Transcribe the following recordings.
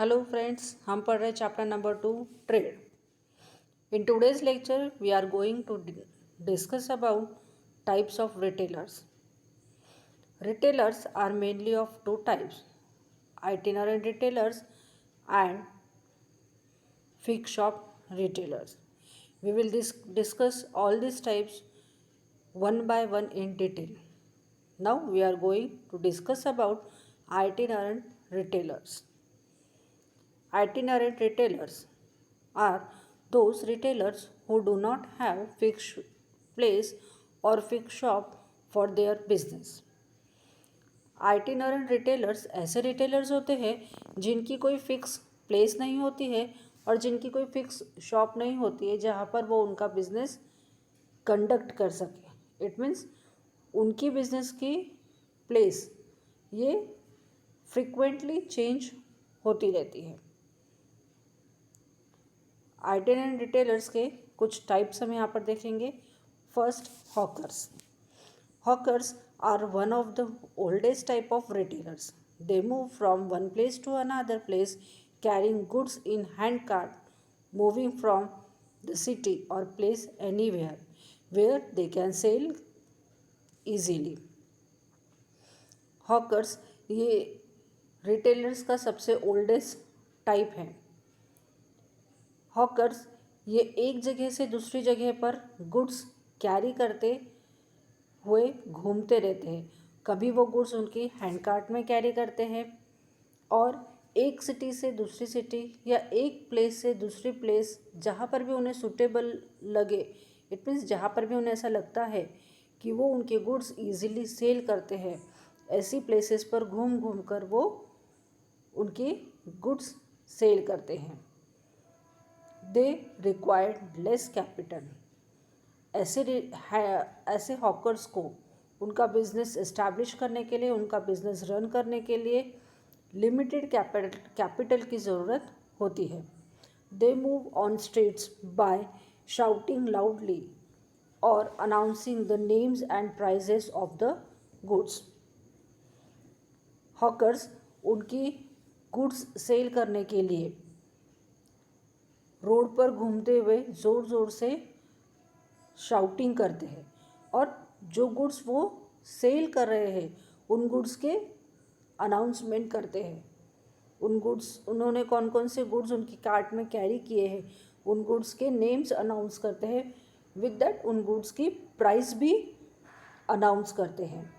Hello friends, हम पढ़ रहे हैं chapter number 2 trade. In today's lecture, we are going to discuss about types of retailers. Retailers are mainly of two types: itinerant retailers and fixed shop retailers. We will discuss all these types one by one in detail. Now we are going to discuss about itinerant retailers. Itinerant retailers are those retailers who do not have fixed place or fixed shop for their business. Itinerant retailers ऐसे retailers होते हैं जिनकी कोई fix place नहीं होती है और जिनकी कोई फिक्स शॉप नहीं होती है जहाँ पर वो उनका बिजनेस कंडक्ट कर सके. इट मीन्स उनकी बिजनेस की प्लेस ये फ्रिक्वेंटली चेंज होती रहती है. आइटिनरेंट रिटेलर्स के कुछ टाइप्स हम यहाँ पर देखेंगे. First, hawkers. Hawkers are one of the oldest type of retailers. They move from one place to another place carrying goods in hand cart, moving from the city or place anywhere where they can sell easily. Hawkers ये retailers का सबसे oldest type है. Hawkers ये एक जगह से दूसरी जगह पर गुड्स कैरी करते हुए घूमते रहते हैं. कभी वो गुड्स उनकी हैंड कार्ट में कैरी करते हैं और एक सिटी से दूसरी सिटी या एक प्लेस से दूसरी प्लेस जहाँ पर भी उन्हें सूटेबल लगे, इट मीन्स जहाँ पर भी उन्हें ऐसा लगता है कि वो उनके गुड्स ईजिली सेल करते हैं, ऐसी प्लेसेस पर घूम घूम कर वो उनकी गुड्स सेल करते हैं. They required less capital. ऐसे हॉकर्स को उनका बिजनेस इस्टेब्लिश करने के लिए, उनका बिजनेस रन करने के लिए लिमिटेड कैपिटल की ज़रूरत होती है. They move on streets by shouting loudly और announcing the names and prices of the goods. Hawkers उनकी गुड्स सेल करने के लिए रोड पर घूमते हुए ज़ोर ज़ोर से शाउटिंग करते हैं और जो गुड्स वो सेल कर रहे हैं उन गुड्स के अनाउंसमेंट करते हैं. उन्होंने कौन कौन से गुड्स उनकी कार्ट में कैरी किए हैं उन गुड्स के नेम्स अनाउंस करते हैं. विद दैट उन गुड्स की प्राइस भी अनाउंस करते हैं.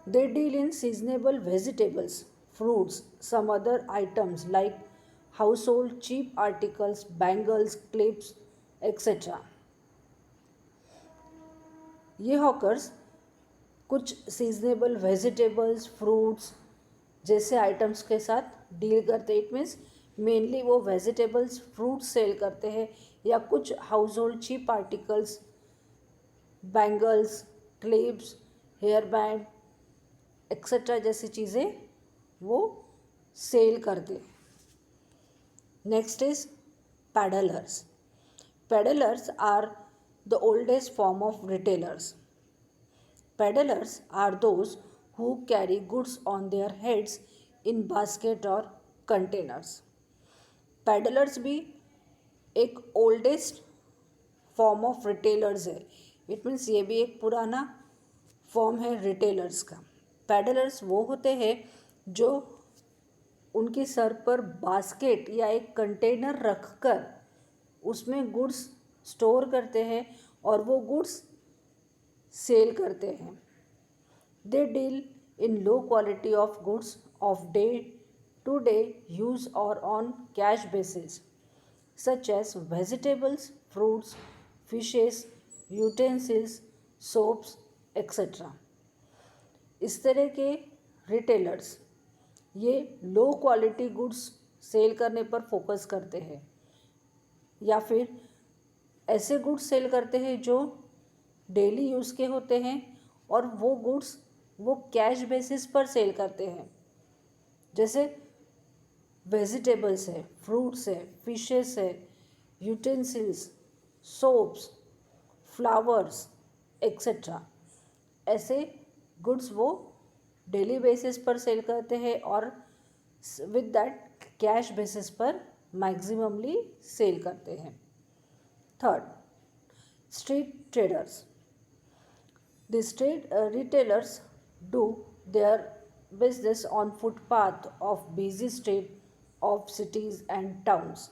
They deal in seasonable vegetables, fruits, some other items like household cheap articles, bangles, clips etcetera. ये हॉकर्स कुछ सीजनेबल वेजिटेबल्स, फ्रूट्स जैसे आइटम्स के साथ डील करते हैं. इट मीन्स मेनली वो वेजिटेबल्स, फ्रूट्स सेल करते हैं या कुछ household cheap articles, bangles, clips, hair band etcetera जैसी चीज़ें वो सेल करते हैं. Next is peddlers. Peddlers are the oldest form of retailers. Peddlers are those who carry goods on their heads in basket or containers. Peddlers भी एक oldest form of retailers है. It means ये भी एक पुराना form है retailers का. Peddlers वो होते हैं जो उनके सर पर बास्केट या एक कंटेनर रखकर उसमें गुड्स स्टोर करते हैं और वो गुड्स सेल करते हैं. They deal in low quality of goods of day to day use और on cash basis such as vegetables, fruits, fishes, utensils, soaps etcetera. इस तरह के रिटेलर्स ये लो क्वालिटी गुड्स सेल करने पर फोकस करते हैं या फिर ऐसे गुड्स सेल करते हैं जो डेली यूज़ के होते हैं और वो गुड्स वो कैश बेसिस पर सेल करते हैं. जैसे वेजिटेबल्स है, फ्रूट्स है, फिशेस है, यूटेंसिल्स, सोप्स, फ्लावर्स एक्सेट्रा. ऐसे गुड्स वो डेली बेसिस पर सेल करते हैं और विद दैट कैश बेसिस पर मैक्सिममली सेल करते हैं. Third, street traders. The street retailers do their business on footpath of busy street of cities and towns.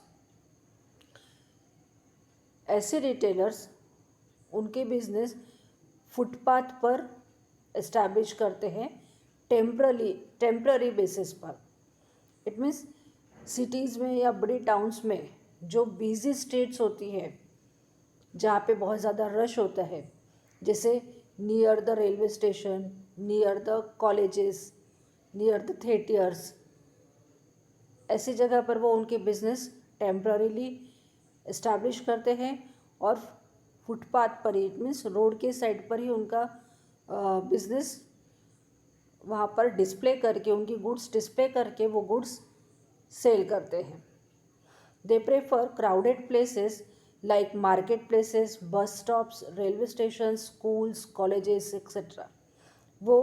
ऐसे रिटेलर्स उनके बिजनेस फुटपाथ पर इस्टेब्लिश करते हैं टेम्पररी बेसिस पर. इट मीन्स सिटीज़ में या बड़ी टाउन्स में जो बिजी स्ट्रीट्स होती है जहाँ पे बहुत ज़्यादा रश होता है, जैसे near the railway station, near the colleges, near the theatres, ऐसी जगह पर वो उनके बिजनेस टेम्पररीली इस्टेब्लिश करते हैं और फुटपाथ पर ही, मीन्स रोड के साइड पर ही उनका बिजनेस वहाँ पर डिस्प्ले करके, उनकी गुड्स डिस्प्ले करके वो गुड्स सेल करते हैं. They prefer crowded places like market places, bus stops, railway stations, schools, colleges, etc. वो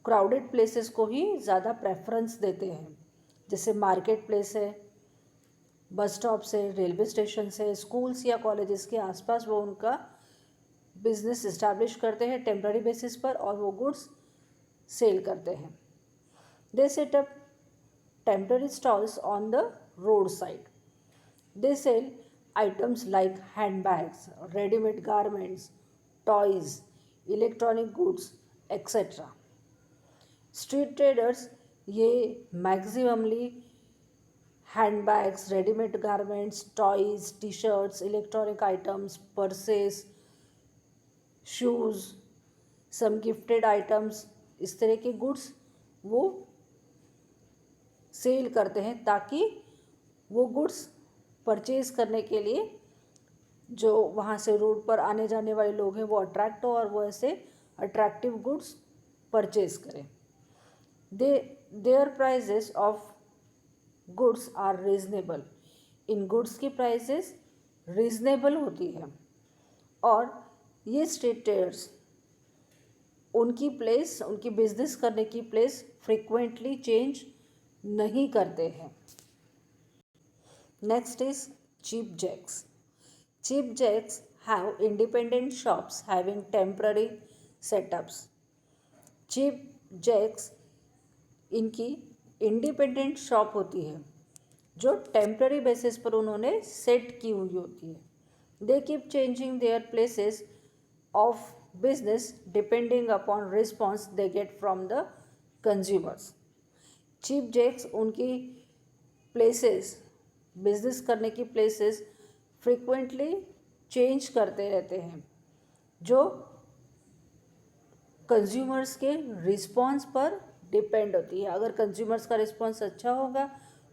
crowded places को ही ज़्यादा प्रेफरेंस देते हैं, जैसे मार्केट प्लेस है, बस स्टॉप से, रेलवे स्टेशन से, स्कूल्स या कॉलेजेस के आसपास वो उनका बिजनेस इस्टेब्लिश करते हैं टेम्पररी बेसिस पर और वो गुड्स सेल करते हैं. They set up temporary stalls on the road side. They sell items like handbags, ready-made garments, toys, electronic goods, etc. Street traders ये maximally handbags, readymade garments, toys, T shirts, electronic items, purses, shoes, some gifted items, इस तरह के goods वो sell करते हैं ताकि वो goods purchase करने के लिए जो वहाँ से रोड पर आने जाने वाले लोग हैं वो अट्रैक्ट हो और वो ऐसे अट्रैक्टिव गुड्स परचेज़ करें. Their prices of goods are reasonable. इन गुड्स की प्राइजेस रीज़नेबल होती है और ये स्ट्रीट ट्रेडर्स उनकी प्लेस, उनकी बिजनेस करने की प्लेस फ्रिक्वेंटली चेंज नहीं करते हैं. Next is cheap jacks. Cheap jacks have independent shops having temporary setups. Cheap jacks इनकी इंडिपेंडेंट शॉप होती है जो टेम्पररी बेसिस पर उन्होंने सेट की हुई होती है. They keep changing their places of business depending upon response they get from the consumers. Cheap jacks उनकी प्लेसेस, बिजनेस करने की प्लेसेस फ्रिक्वेंटली चेंज करते रहते हैं जो कंज्यूमर्स के रिस्पॉन्स पर डिपेंड होती है. अगर कंज्यूमर्स का रिस्पॉन्स अच्छा होगा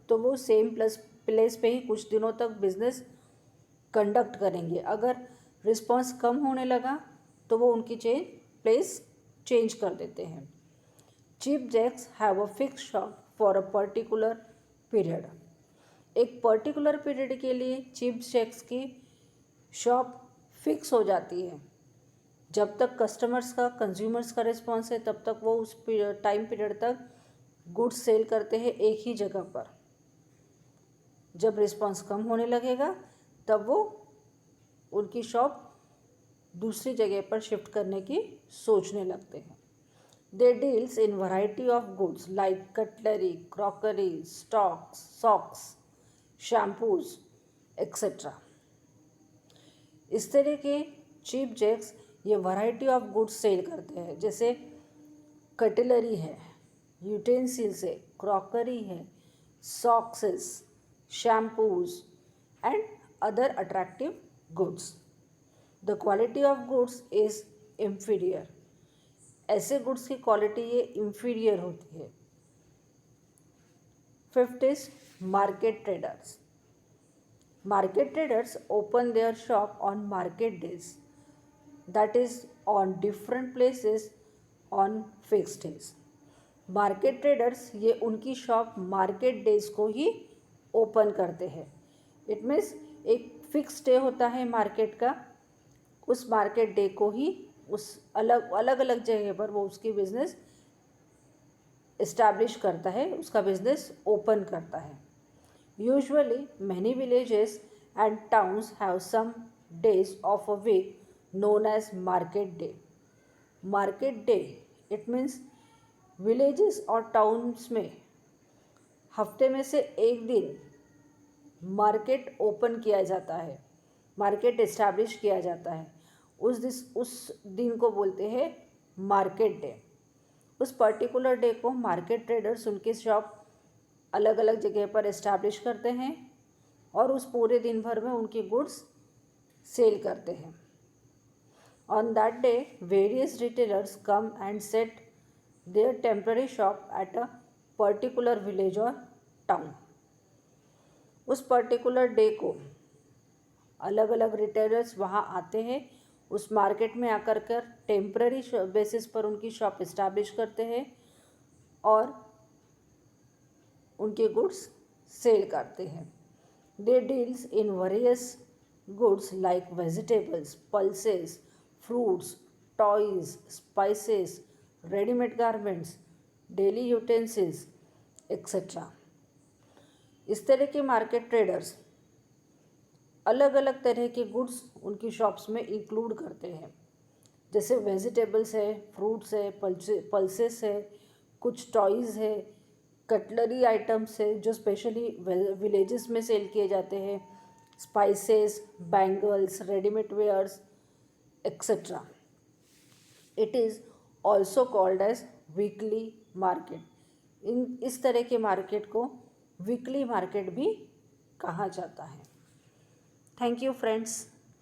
तो वो सेम प्लेस पे ही कुछ दिनों तक बिजनेस कंडक्ट करेंगे. अगर रिस्पॉन्स कम होने लगा तो वो उनकी प्लेस चेंज कर देते हैं. Cheap jacks have a fix shop for a particular period. एक पर्टिकुलर पीरियड के लिए चीप जैक्स की शॉप फिक्स हो जाती है. जब तक कस्टमर्स का, कंज्यूमर्स का रिस्पॉन्स है तब तक वो उस टाइम पीरियड तक गुड्स सेल करते हैं एक ही जगह पर. जब रिस्पॉन्स कम होने लगेगा तब वो उनकी शॉप दूसरी जगह पर शिफ्ट करने की सोचने लगते हैं. They deals in variety of goods like cutlery, crockery, stocks, socks, shampoos etcetera. इस तरह के चीप जैक्स ये वैरायटी ऑफ गुड्स सेल करते हैं, जैसे कटलरी है, यूटेंसिल्स है, क्रॉकरी है, sockses, shampoos and other attractive goods. The quality of goods is inferior. ऐसे गुड्स की क्वालिटी ये इंफीरियर होती है. Fifth is market traders. Market traders open their shop on market days, that is on different places on fixed days. Market traders ये उनकी shop market days को ही open करते हैं. इट मीन्स एक फिक्स डे होता है मार्केट का, उस मार्केट डे को ही उस अलग अलग जगह पर वो उसकी बिजनेस इस्टेब्लिश करता है, उसका बिजनेस ओपन करता है। Usually many villages and towns have some days of a week known as market day. Market day it means villages और टाउन्स में हफ्ते में से एक दिन मार्केट ओपन किया जाता है, मार्केट इस्टेब्लिश किया जाता है। उस दिन को बोलते हैं मार्केट डे। उस पर्टिकुलर डे को मार्केट ट्रेडर्स उनकी शॉप अलग अलग जगह पर इस्टेब्लिश करते हैं और उस पूरे दिन भर में उनकी गुड्स सेल करते हैं। On that day various retailers come and set their temporary shop at a particular village और टाउन। उस पर्टिकुलर डे को अलग अलग रिटेलर्स वहाँ आते हैं, उस मार्केट में आकर कर टेम्पररी बेसिस पर उनकी शॉप इस्टेब्लिश करते हैं और उनके गुड्स सेल करते हैं। They deals in various goods like vegetables, pulses, fruits, toys, spices, readymade garments, daily utensils etcetera. इस तरह के मार्केट ट्रेडर्स अलग अलग तरह के गुड्स उनकी शॉप्स में इंक्लूड करते हैं, जैसे वेजिटेबल्स है, फ्रूट्स है, पल्सेस है, कुछ टॉयज़ है, कटलरी आइटम्स है जो स्पेशली विलेजेस में सेल किए जाते हैं, spices, bangles, readymade wears etcetera. It is also called as weekly market. इस तरह के मार्केट को वीकली मार्केट भी कहा जाता है। Thank you friends.